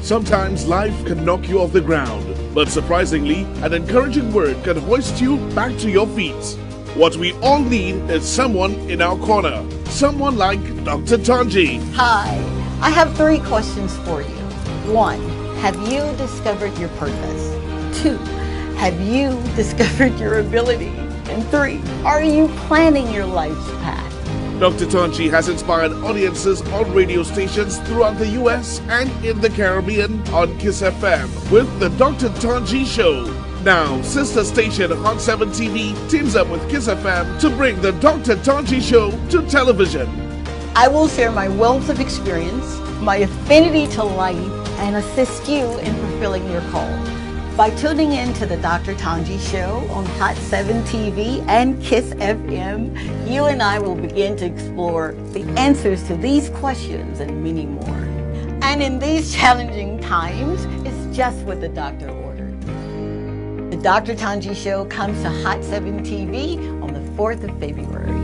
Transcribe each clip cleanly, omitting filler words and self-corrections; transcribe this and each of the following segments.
Sometimes life can knock you off the ground, but surprisingly, an encouraging word can hoist you back to your feet. What we all need is someone in our corner. Someone like Dr. Tongie. Hi, I have 3 questions for you. 1, have you discovered your purpose? 2, have you discovered your ability? And 3, are you planning your life's path? Dr. Tongie has inspired audiences on radio stations throughout the US and in the Caribbean on KISS FM with the Dr. Tongie Show. Now, sister station Hot 7 TV teams up with KISS FM to bring the Dr. Tongie Show to television. I will share my wealth of experience, my affinity to life, and assist you in fulfilling your call. By tuning in to the Dr. Tongie Show on Hot 7 TV and KISS FM, you and I will begin to explore the answers to these questions and many more. And in these challenging times, it's just what the doctor ordered. The Dr. Tongie Show comes to Hot 7 TV on the 4th of February.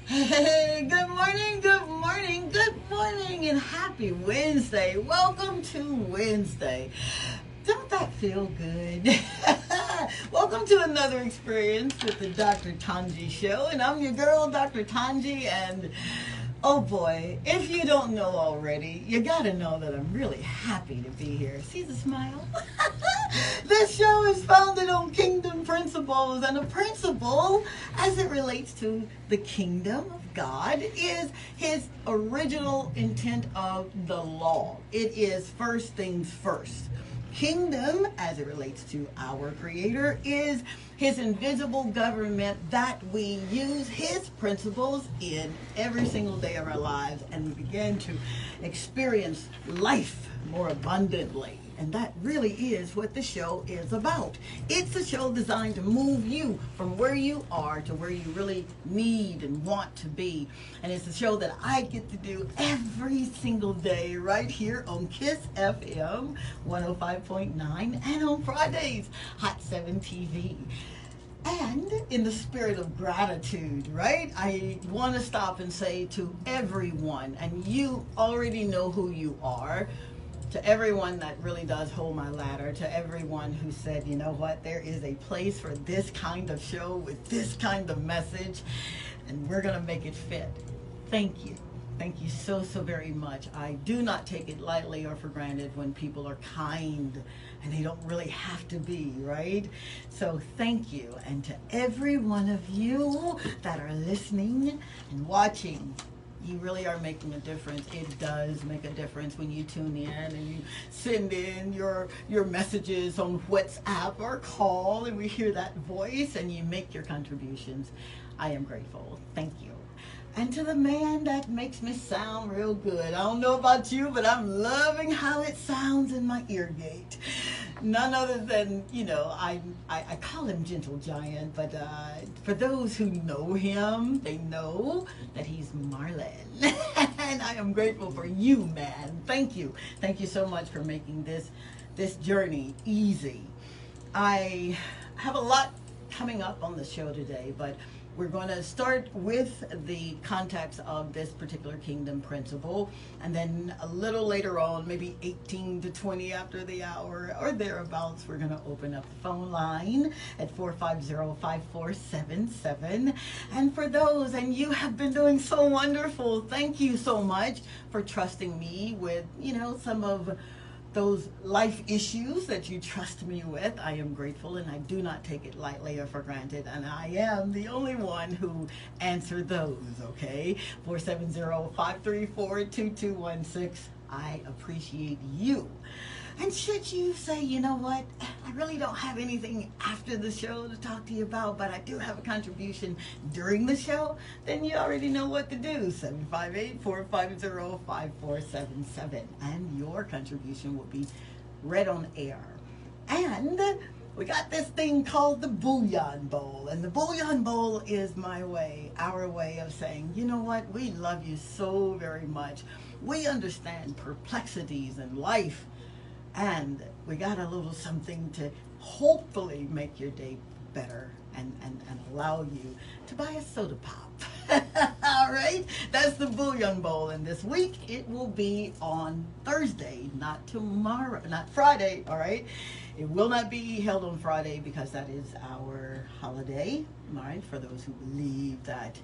Hey, good morning, and happy Wednesday. Welcome to Wednesday. Don't that feel good? Welcome to another experience with the Dr. Tongie Show, and I'm your girl, Dr. Tongie, and oh boy, if you don't know already, you gotta know that I'm really happy to be here. See the smile? This show is founded on kingdom principles, and a principle, as it relates to the kingdom of God, is his original intent of the law. It is first things first. Kingdom, as it relates to our Creator, is his invisible government that we use his principles in every single day of our lives, and we begin to experience life more abundantly. And that really is what the show is about. It's a show designed to move you from where you are to where you really need and want to be. And it's a show that I get to do every single day right here on KISS FM 105.9 and on Fridays, Hot 7 TV. And in the spirit of gratitude, right? I want to stop and say to everyone, and you already know who you are, to everyone that really does hold my ladder, to everyone who said, you know what, there is a place for this kind of show with this kind of message, and we're going to make it fit. Thank you. Thank you so very much. I do not take it lightly or for granted when people are kind, and they don't really have to be, right? So thank you. And to every one of you that are listening and watching, you really are making a difference. It does make a difference when you tune in and you send in your messages on WhatsApp or call, and we hear that voice and you make your contributions. I am grateful. Thank you. And to the man that makes me sound real good. I don't know about you, but I'm loving how it sounds in my ear gate. None other than, you know, I call him Gentle Giant, but for those who know him, they know that he's Marlon. And I am grateful for you, man. Thank you. Thank you so much for making this journey easy. I have a lot coming up on the show today, but we're going to start with the context of this particular kingdom principle, and then a little later on, maybe 18 to 20 after the hour or thereabouts, we're going to open up the phone line at 450-5477. And for those, and you have been doing so wonderful, thank you so much for trusting me with, you know, some of those life issues that you trust me with. I am grateful, and I do not take it lightly or for granted, and I am the only one who answer those, okay? 470-534-2216. I appreciate you. And should you say, you know what, I really don't have anything after the show to talk to you about, but I do have a contribution during the show, then you already know what to do. 758-450-5477. And your contribution will be read on air. And we got this thing called the Bouillon Bowl. And the Bouillon Bowl is my way, our way of saying, you know what, we love you so very much. We understand perplexities in life. And we got a little something to hopefully make your day better and allow you to buy a soda pop. All right? That's the Bouillon Bowl. And this week it will be on Thursday, not tomorrow, not Friday. All right? It will not be held on Friday because that is our holiday. All right? For those who believe that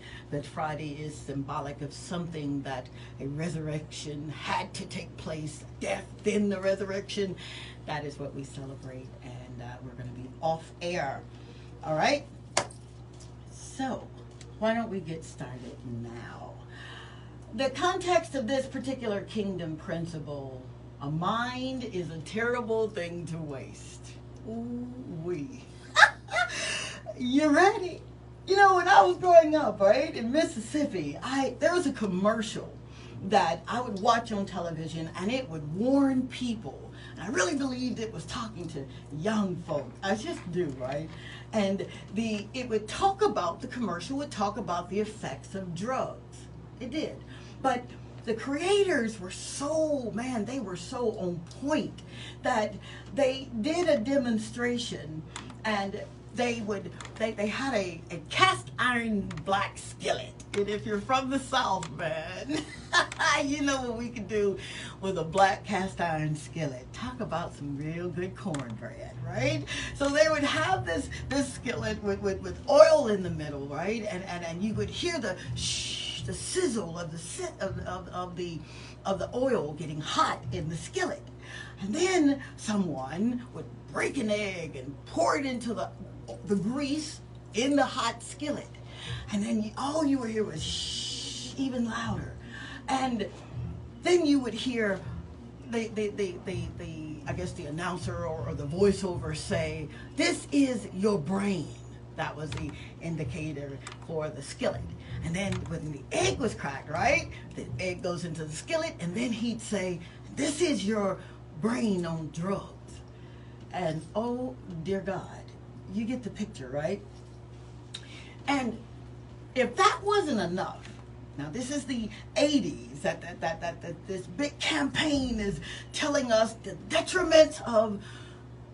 Friday is symbolic of something, that a resurrection had to take place, death, then the resurrection. That is what we celebrate. And we're going to be off air. All right? So, why don't we get started now? The context of this particular kingdom principle, a mind is a terrible thing to waste. Ooh-wee. You ready? You know, when I was growing up, right, in Mississippi, there was a commercial that I would watch on television, and it would warn people. And I really believed it was talking to young folks. I just do, right? And the commercial would talk about the effects of drugs. It did. But the creators were they were so on point that they did a demonstration, and they had a cast iron black skillet. And if you're from the South, man, you know what we can do with a black cast iron skillet. Talk about some real good cornbread, right? So they would have this skillet with oil in the middle, right? And you would hear the sizzle of the oil getting hot in the skillet. And then someone would break an egg and pour it into the grease in the hot skillet. And then all you would hear was shh, even louder. And then you would hear the announcer or the voiceover say, "This is your brain." That was the indicator for the skillet. And then when the egg was cracked, right? The egg goes into the skillet, and then he'd say, "This is your brain on drugs." And oh dear God, you get the picture, right? And if that wasn't enough, now this is the 80s, that this big campaign is telling us the detriments of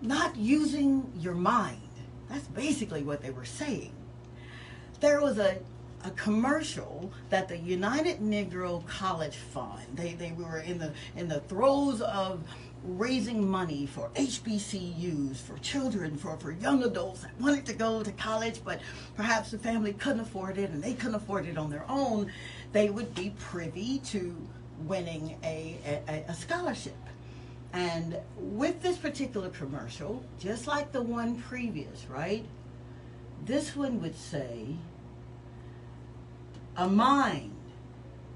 not using your mind. That's basically what they were saying. There was a commercial that the United Negro College Fund, they were in the throes of raising money for HBCUs, for children, for young adults that wanted to go to college, but perhaps the family couldn't afford it and they couldn't afford it on their own. They would be privy to winning a scholarship. And with this particular commercial, just like the one previous, right? This one would say, "A mind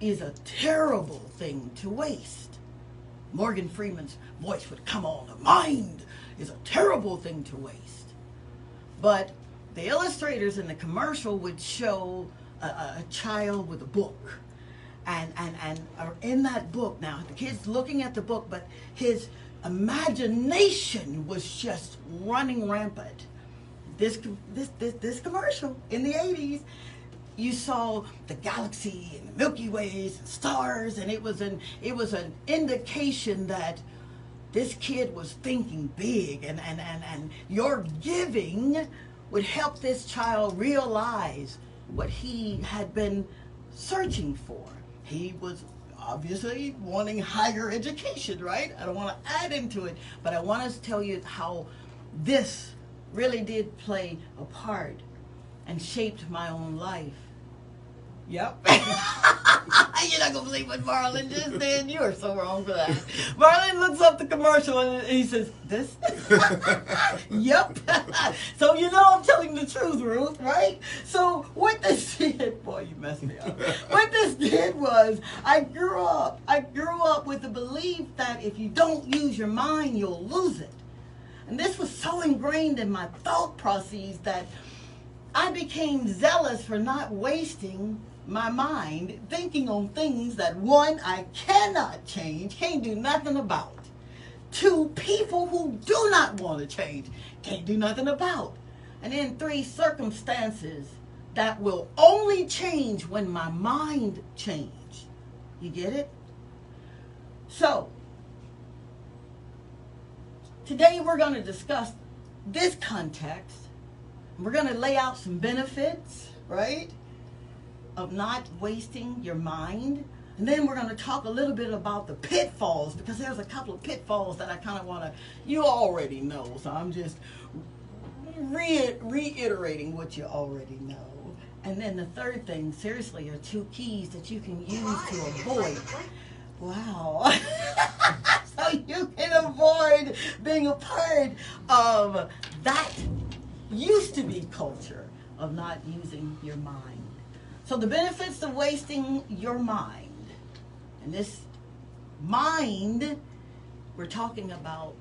is a terrible thing to waste." Morgan Freeman's voice would come on. "A mind is a terrible thing to waste." But the illustrators in the commercial would show a child with a book. And in that book, now the kid's looking at the book, but his imagination was just running rampant. This commercial in the 80s, you saw the galaxy and the Milky Ways and stars, and it was an indication that this kid was thinking big, and your giving would help this child realize what he had been searching for. He was obviously wanting higher education, right? I don't want to add into it, but I want to tell you how this really did play a part and shaped my own life. Yep. You're not going to believe what Marlon just did. You are so wrong for that. Marlon looks up the commercial and he says, "This?" Yep. So you know I'm telling the truth, Ruth, right? So what this did, boy, you messed me up. What this did was I grew up with the belief that if you don't use your mind, you'll lose it. And this was so ingrained in my thought process that I became zealous for not wasting my mind thinking on things that, one, I cannot change, can't do nothing about. Two, people who do not want to change, can't do nothing about. And then three, circumstances that will only change when my mind changes. You get it? So, today we're going to discuss this context. We're going to lay out some benefits, right, of not wasting your mind. And then we're going to talk a little bit about the pitfalls, because there's a couple of pitfalls that I kind of want to, you already know, so I'm just reiterating what you already know. And then the third thing, seriously, are 2 keys that you can use to avoid. Wow. So you can avoid being a part of that used to be culture of not using your mind. So the benefits of wasting your mind. And this mind, we're talking about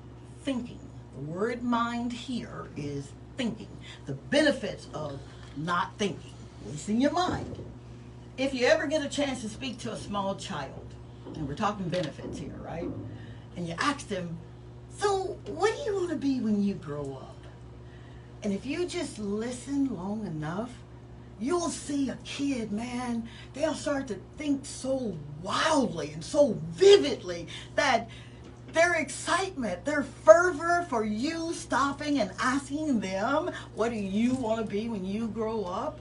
thinking. The word mind here is thinking. The benefits of not thinking, wasting your mind. If you ever get a chance to speak to a small child, and we're talking benefits here, right? And you ask them, so what do you want to be when you grow up? And if you just listen long enough, you'll see a kid, man, they'll start to think so wildly and so vividly that their excitement, their fervor for you stopping and asking them, what do you want to be when you grow up?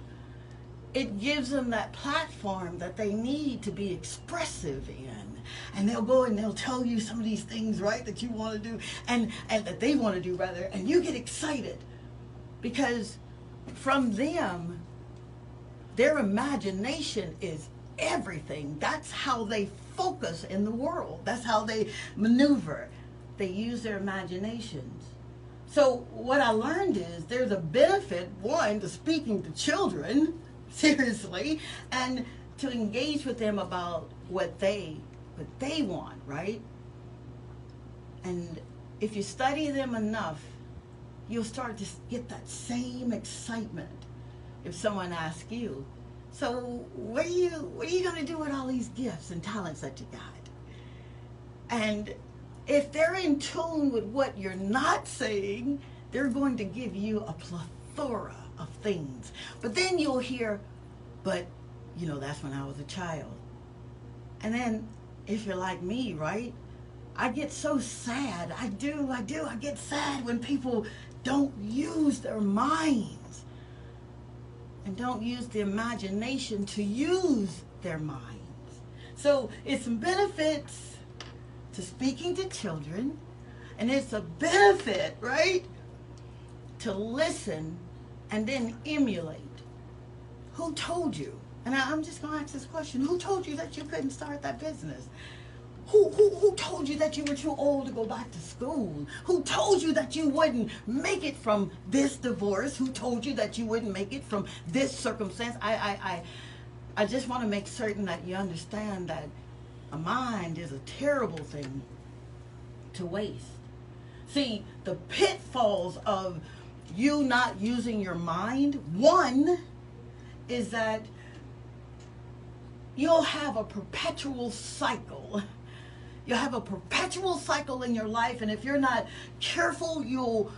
It gives them that platform that they need to be expressive in. And they'll go and they'll tell you some of these things, right, that you want to do, and that they want to do, rather, and you get excited. Because from them, their imagination is everything. That's how they focus in the world. That's how they maneuver. They use their imaginations. So what I learned is there's a benefit, one, to speaking to children, seriously, and to engage with them about what they want, right? And if you study them enough, you'll start to get that same excitement if someone asks you, so what are you going to do with all these gifts and talents that you got? And if they're in tune with what you're not saying, they're going to give you a plethora of things. But then you'll hear, but, you know, that's when I was a child. And then if you're like me, right, I get so sad. I do. I get sad when people don't use their minds and don't use the imagination to use their minds. So it's some benefits to speaking to children, and it's a benefit, right, to listen and then emulate. Who told you? And I'm just going to ask this question. Who told you that you couldn't start that business? Who told you that you were too old to go back to school? Who told you that you wouldn't make it from this divorce? Who told you that you wouldn't make it from this circumstance? I just want to make certain that you understand that a mind is a terrible thing to waste. See, the pitfalls of you not using your mind, one is that you'll have a perpetual cycle. You'll have a perpetual cycle in your life, and if you're not careful, you'll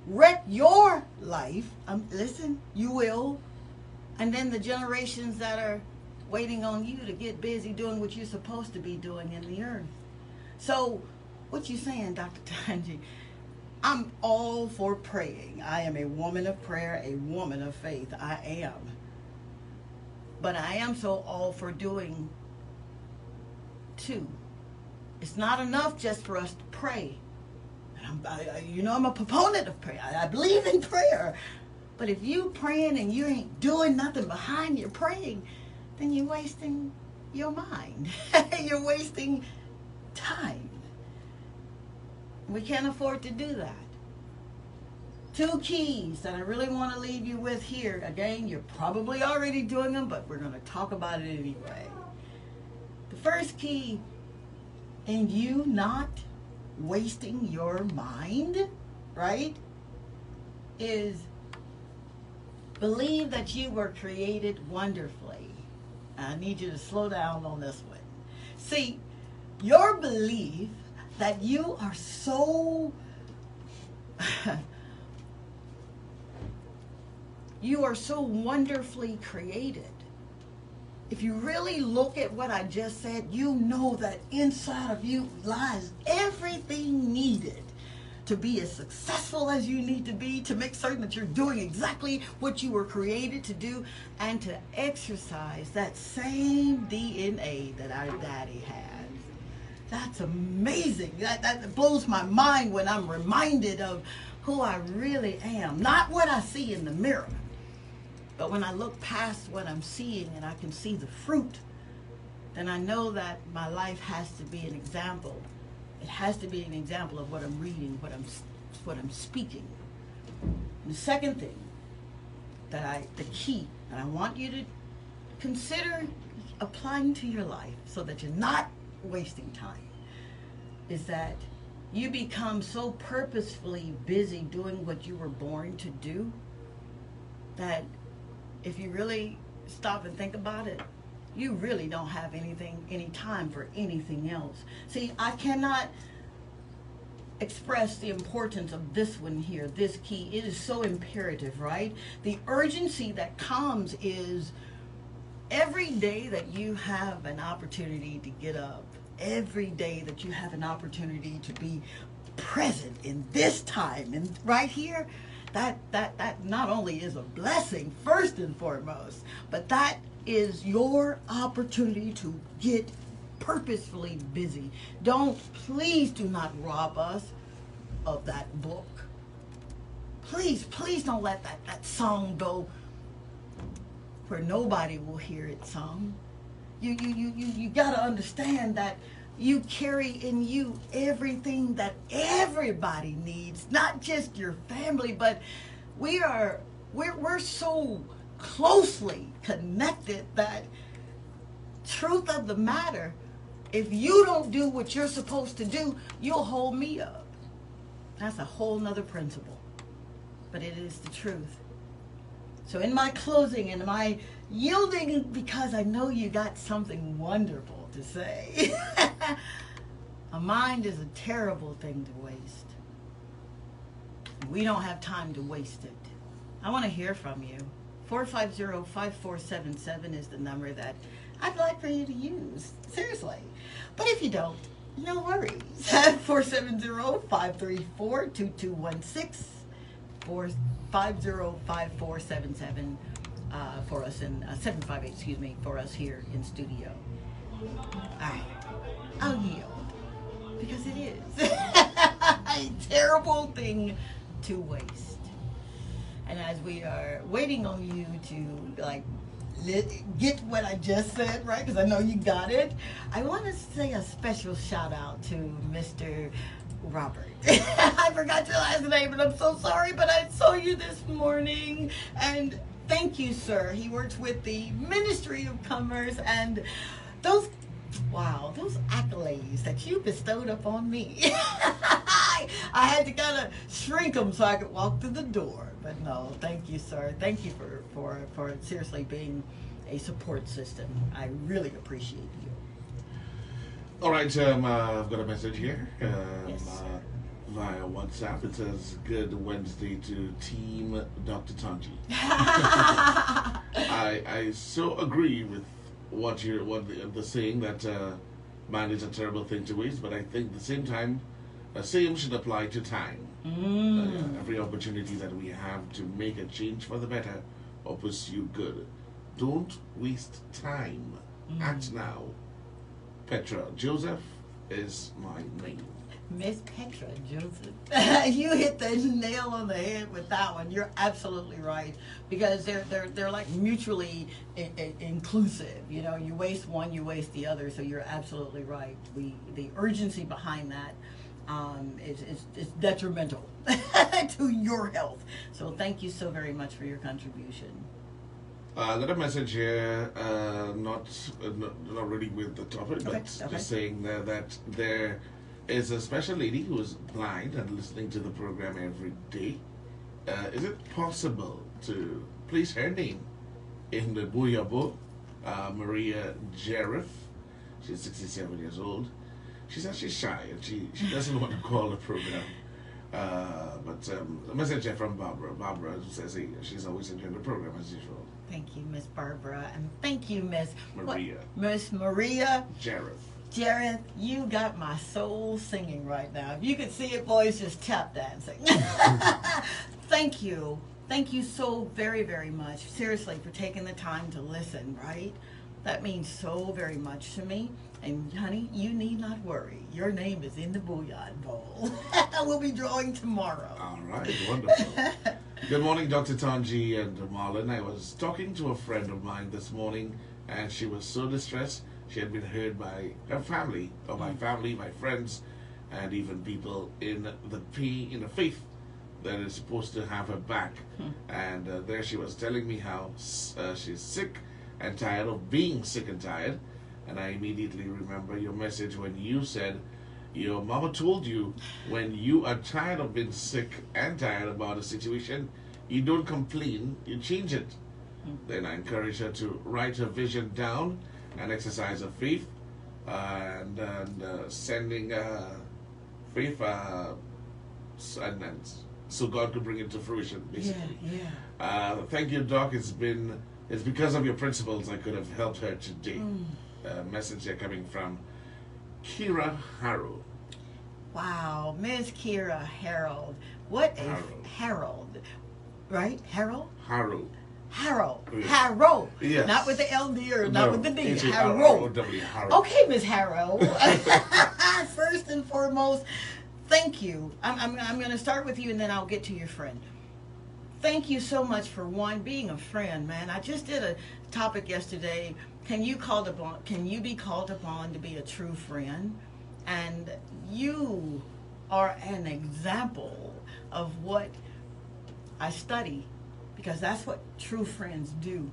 wreck your life. Listen, you will. And then the generations that are waiting on you to get busy doing what you're supposed to be doing in the earth. So, what you saying, Dr. Tongie? I'm all for praying. I am a woman of prayer, a woman of faith. I am. But I am so all for doing too. It's not enough just for us to pray. I'm a proponent of prayer. I believe in prayer. But if you praying and you ain't doing nothing behind your praying, then you're wasting your mind. You're wasting time. We can't afford to do that. 2 keys that I really want to leave you with here. Again, you're probably already doing them, but we're going to talk about it anyway. The first key in you not wasting your mind right, is believe that you were created wonderfully. I need you to slow down on this one. See, your belief that you are so you are so wonderfully created. If you really look at what I just said, you know that inside of you lies everything needed to be as successful as you need to be, to make certain that you're doing exactly what you were created to do, and to exercise that same DNA that our daddy has. That's amazing. That blows my mind when I'm reminded of who I really am. Not what I see in the mirror, but when I look past what I'm seeing and I can see the fruit, then I know that my life has to be an example. It has to be an example of what I'm reading, what I'm speaking. And the second thing the key that I want you to consider applying to your life so that you're not wasting time, is that you become so purposefully busy doing what you were born to do that if you really stop and think about it, you really don't have any time for anything else. See, I cannot express the importance of this one here, this key. It is so imperative, right? The urgency that comes is every day that you have an opportunity to get up, every day that you have an opportunity to be present in this time and right here, that not only is a blessing first and foremost, but that is your opportunity to get purposefully busy. Please do not rob us of that book. Please don't let that song go where nobody will hear it sung. You gotta understand that you carry in you everything that everybody needs, not just your family, but we're so closely connected that truth of the matter, if you don't do what you're supposed to do, you'll hold me up. That's a whole nother principle, but it is the truth. So in my closing, and my yielding, because I know you got something wonderful to say, a mind is a terrible thing to waste. We don't have time to waste it. I want to hear from you. 450-5477 is the number that I'd like for you to use. Seriously. But if you don't, no worries. 470-534-2216. 450-5477 for us in 758, excuse me, for us here in studio. All right, I'll yield because it is a terrible thing to waste. And as we are waiting on you to get what I just said, right? Because I know you got it. I want to say a special shout out to Mr. Robert. I forgot your last name, and I'm so sorry, but I saw you this morning, and thank you, sir. He works with the Ministry of Commerce, and those accolades that you bestowed upon me. I had to kind of shrink them so I could walk through the door. But no, thank you, sir. Thank you for seriously being a support system. I really appreciate you. All right, I've got a message here Yes. via WhatsApp. It says, "Good Wednesday to Team Dr. Tongie." I so agree with what the saying that man is a terrible thing to waste, but I think at the same time, the same should apply to time. Every opportunity that we have to make a change for the better or pursue good, don't waste time. Act now. Petra Joseph is my name. Miss Petra Joseph. You hit the nail on the head with that one. You're absolutely right, because they're like mutually inclusive. You know, you waste one, you waste the other. So you're absolutely right. The urgency behind that is detrimental to your health. So thank you so very much for your contribution. I got a message here, not really with the topic, but Okay. just saying that is a special lady who is blind and listening to the program every day. Is it possible to place her name in the Buyabo? Maria Jareth. She's 67 years old. She says she's shy and she doesn't want to call the program. But a message here from Barbara. Barbara says she's always enjoying the program as usual. Thank you, Miss Barbara, and thank you, Miss Maria. Miss Maria Jareth. Jareth, you got my soul singing right now. If you could see it, boys, just tap dancing. Thank you. Thank you so very, very much, seriously, for taking the time to listen, right? That means so very much to me. And honey, you need not worry. Your name is in the bouillon bowl. We'll be drawing tomorrow. All right, wonderful. Good morning, Dr. Tongie and Marlon. I was talking to a friend of mine this morning, and she was so distressed. She had been heard by her family, or my family, my friends, and even people in the faith that is supposed to have her back. And there she was telling me how she's sick and tired of being sick and tired. And I immediately remember your message when you said your mama told you when you are tired of being sick and tired about a situation, you don't complain, you change it. Then I encourage her to write her vision down and exercise her faith, and sending faith, and so God could bring it to fruition, basically. Yeah. Thank you, Doc. It's because of your principles I could have helped her today. Message here coming from Kira Harrow. Wow, Miss Kira Harold. What a Harold, right? Harold? Harrow. Harrow. Yes. Harrow. Yes. Not with the LD or not with the D. Harrow. Harrow. Okay, Miss Harrow. First and foremost, thank you. I'm going to start with you and then I'll get to your friend. Thank you so much for being a friend, man. I just did a topic yesterday. Can you be called upon to be a true friend? And you are an example of what I study, because that's what true friends do.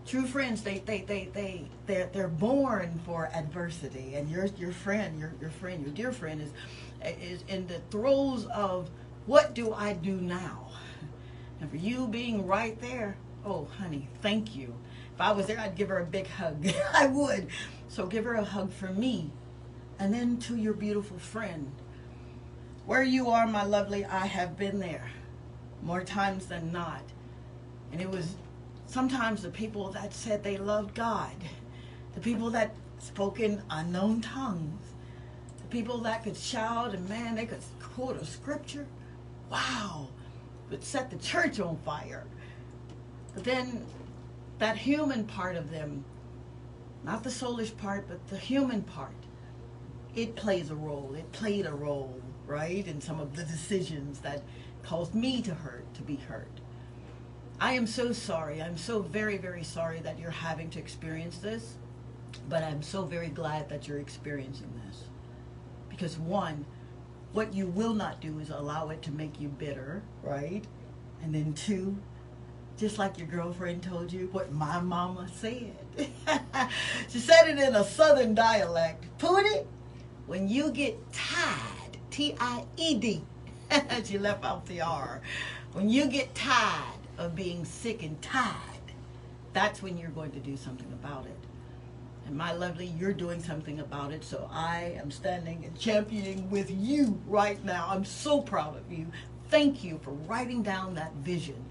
True friends, they're born for adversity, and your dear friend is in the throes of what do I do now? And for you being right there, oh honey, thank you. If I was there, I'd give her a big hug. I would. So give her a hug for me. And then to your beautiful friend. Where you are, my lovely, I have been there more times than not. And it was sometimes the people that said they loved God, the people that spoke in unknown tongues, the people that could shout and man, they could quote a scripture. Wow. Would set the church on fire. But then that human part of them, not the soulish part, but the human part, it plays a role. It played a role, right, in some of the decisions that caused me to be hurt. I am so sorry. I'm so very, very sorry that you're having to experience this, but I'm so very glad that you're experiencing this. Because one, what you will not do is allow it to make you bitter, right? And then two, just like your girlfriend told you, what my mama said. She said it in a southern dialect. Pootie, when you get tired, T-I-E-D, she left out the R. When you get tired of being sick and tired, that's when you're going to do something about it. And my lovely, you're doing something about it, so I am standing and championing with you right now. I'm so proud of you. Thank you for writing down that vision.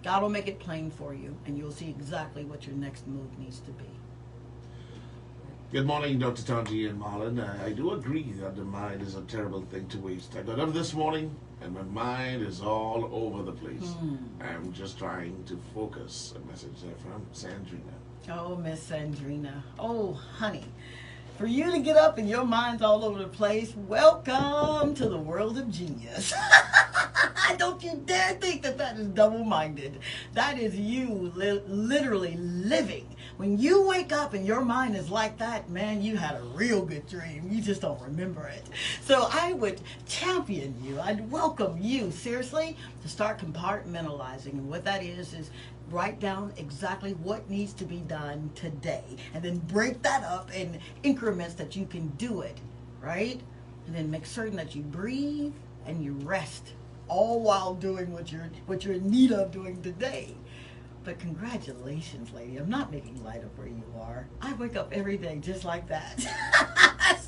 God will make it plain for you, and you'll see exactly what your next move needs to be. Good morning, Dr. Tongie and Marlon. I do agree that the mind is a terrible thing to waste. I got up this morning, and my mind is all over the place. I'm just trying to focus. A message there from Sandrina. Oh, Miss Sandrina. Oh, honey. For you to get up and your mind's all over the place, welcome to the world of genius. Don't you dare think that that is double-minded. That is you literally living. When you wake up and your mind is like that, man, you had a real good dream. You just don't remember it. So I would champion you. I'd welcome you, seriously, to start compartmentalizing. And what that is write down exactly what needs to be done today. And then break that up in increments that you can do it, right? and then make certain that you breathe and you rest, all while doing what you're in need of doing today. But congratulations, lady. I'm not making light of where you are. I wake up every day just like that.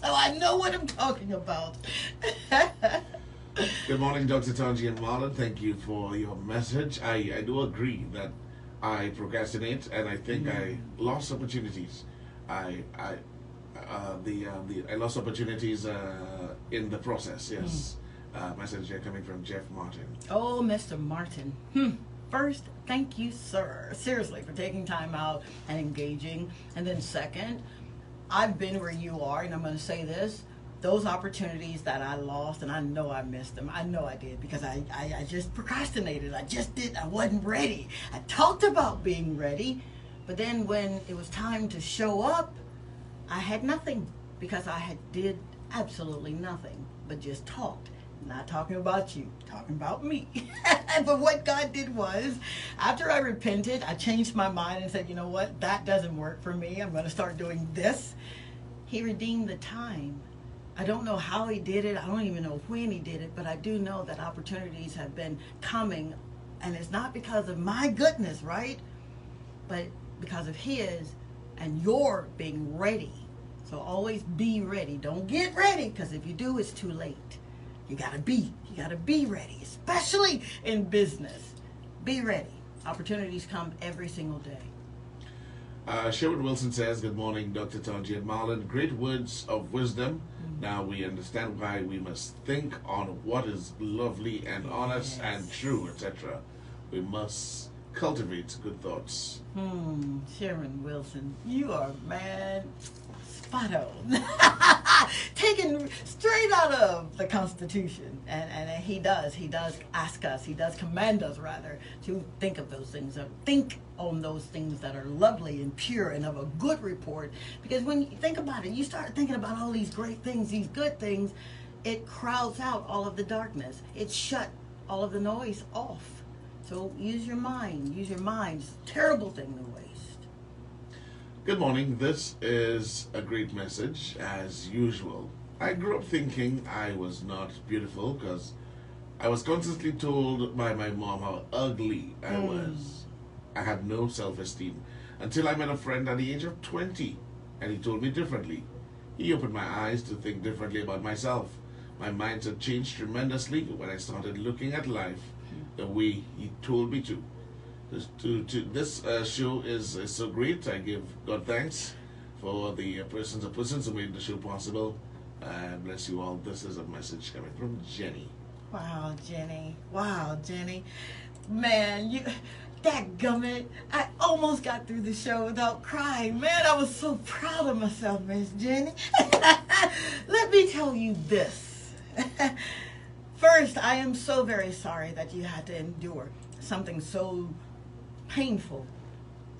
So I know what I'm talking about. Good morning, Dr. Tongie and Marlon. Thank you for your message. I do agree that I procrastinate, and I think I lost opportunities. I lost opportunities in the process. Yes. Message here coming from Jeff Martin. Oh, Mr. Martin. First, thank you, sir, seriously, for taking time out and engaging. And then second, I've been where you are, and I'm going to say this. Those opportunities that I lost, and I know I missed them. I know I did, because I just procrastinated. I wasn't ready. I talked about being ready, but then when it was time to show up, I had nothing, because I did absolutely nothing but just talked. Not talking about you, talking about me. But what God did was, after I repented, I changed my mind and said, you know what, that doesn't work for me. I'm going to start doing this. He redeemed the time. I don't know how he did it. I don't even know when he did it, but I do know that opportunities have been coming, and it's not because of my goodness, right? But because of his and your being ready. So always be ready. Don't get ready, because if you do, it's too late. You gotta be ready, especially in business. Be ready. Opportunities come every single day. Sherwood Wilson says, good morning, Dr. Tongie and Marlon. Great words of wisdom. Now we understand why we must think on what is lovely and honest and true, etc. We must cultivate good thoughts. Sharon Wilson, you are, man, spot on. Taken straight out of the Constitution. And he does ask us, he does command us rather, to think of those things, or think on those things that are lovely and pure and of a good report. Because when you think about it, you start thinking about all these great things, these good things, it crowds out all of the darkness. It shut all of the noise off. So use your mind. Use your mind. It's a terrible thing to waste. Good morning. This is a great message, as usual. I grew up thinking I was not beautiful because I was constantly told by my mom how ugly I was. I had no self-esteem until I met a friend at the age of 20, and he told me differently. He opened my eyes to think differently about myself. My mindset changed tremendously when I started looking at life the way he told me to. This show is so great. I give God thanks for the persons who made the show possible. Bless you all. This is a message coming from Jenny. Wow, Jenny. Wow, Jenny. Man, dadgummit, I almost got through the show without crying. Man, I was so proud of myself, Miss Jenny. Let me tell you this. First, I am so very sorry that you had to endure something so painful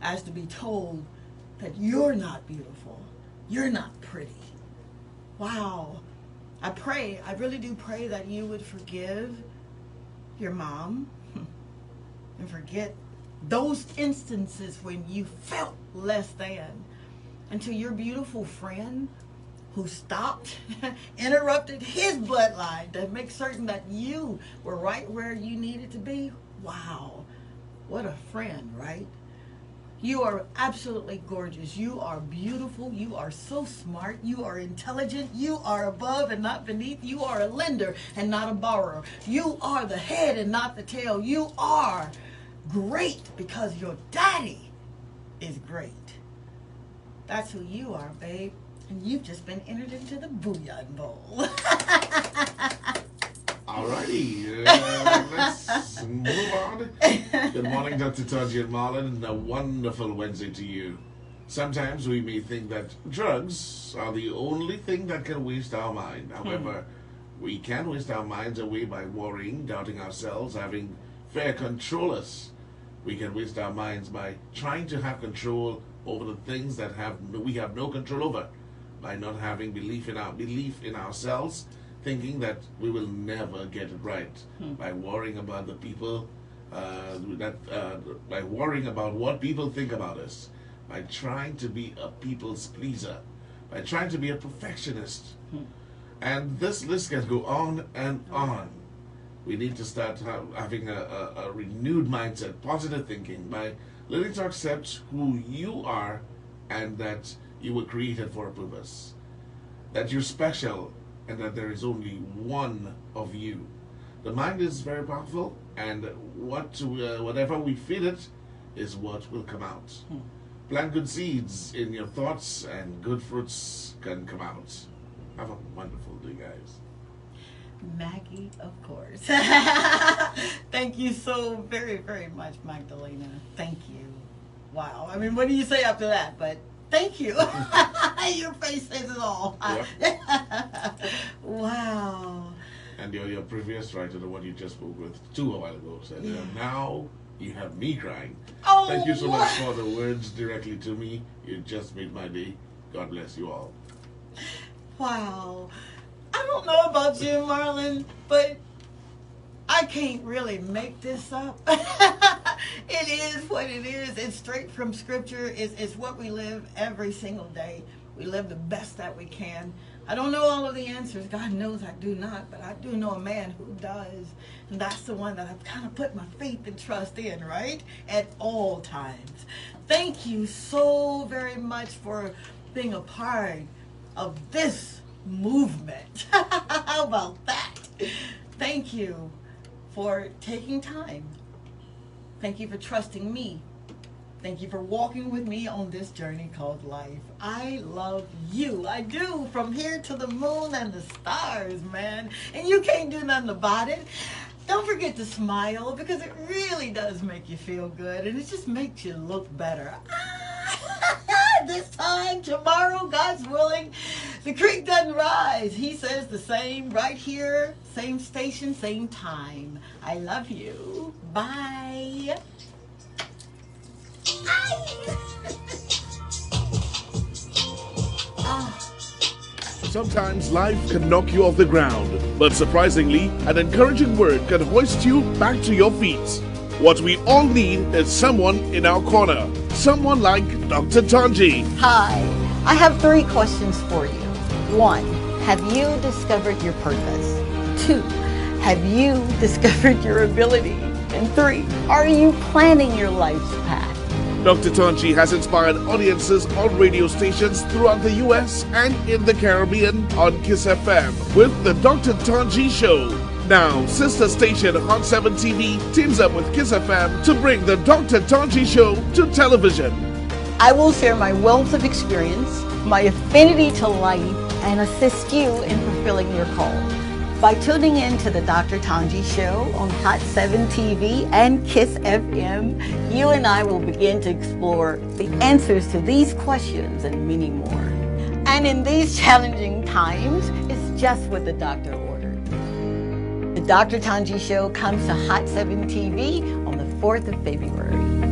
as to be told that you're not beautiful, you're not pretty. Wow. I really do pray that you would forgive your mom and forget those instances when you felt less than, until your beautiful friend who stopped, interrupted his bloodline to make certain that you were right where you needed to be. Wow. What a friend, right? You are absolutely gorgeous. You are beautiful. You are so smart. You are intelligent. You are above and not beneath. You are a lender and not a borrower. You are the head and not the tail. You are great because your daddy is great. That's who you are, babe. And you've just been entered into the Bouillon Bowl. Alrighty, let's move on. Good morning, Dr. Tongie and Marlon, and a wonderful Wednesday to you. Sometimes we may think that drugs are the only thing that can waste our mind. However, we can waste our minds away by worrying, doubting ourselves, having fear control us. We can waste our minds by trying to have control over the things that we have no control over, by not having belief in ourselves, thinking that we will never get it right, by worrying about the people, by worrying about what people think about us, by trying to be a people's pleaser, by trying to be a perfectionist. And this list can go on and on. We need to start having a renewed mindset, positive thinking, by learning to accept who you are and that you were created for a purpose. That you're special and that there is only one of you. The mind is very powerful, and whatever we feed it is what will come out. Plant good seeds in your thoughts and good fruits can come out. Have a wonderful day, guys. Maggie, of course. Thank you so very, very much, Magdalena. Thank you. Wow. I mean, what do you say after that? But thank you. Your face says it all. Yep. Wow. And your previous writer, the one you just spoke with 2 a while ago, said, now you have me crying. Oh, thank you so much for the words directly to me. You just made my day. God bless you all. Wow. I don't know about you, Marlon, but I can't really make this up. It is what it is. It's straight from Scripture. It's what we live every single day. We live the best that we can. I don't know all of the answers. God knows I do not, but I do know a man who does. And that's the one that I've kind of put my faith and trust in, right? At all times. Thank you so very much for being a part of this movement. How about that? Thank you for taking time. Thank you for trusting me. Thank you for walking with me on this journey called life. I love you. I do, from here to the moon and the stars, man. And you can't do nothing about it. Don't forget to smile, because it really does make you feel good, and it just makes you look better. This time, tomorrow, God's willing, the creek doesn't rise. He says the same right here, same station, same time. I love you. Bye. Sometimes life can knock you off the ground, but surprisingly, an encouraging word can hoist you back to your feet. What we all need is someone in our corner. Someone like Dr. Tongie. Hi, I have 3 questions for you. 1, have you discovered your purpose? 2, have you discovered your ability? And 3, are you planning your life's path? Dr. Tongie has inspired audiences on radio stations throughout the U.S. and in the Caribbean on KISS FM with the Dr. Tongie Show. Now, sister station Hot 7 TV teams up with KISS FM to bring the Dr. Tongie Show to television. I will share my wealth of experience, my affinity to life, and assist you in fulfilling your call. By tuning in to the Dr. Tongie Show on Hot 7 TV and KISS FM, you and I will begin to explore the answers to these questions and many more. And in these challenging times, it's just what the doctor ordered. The Dr. Tongie Show comes to Hot 7 TV on the 4th of February.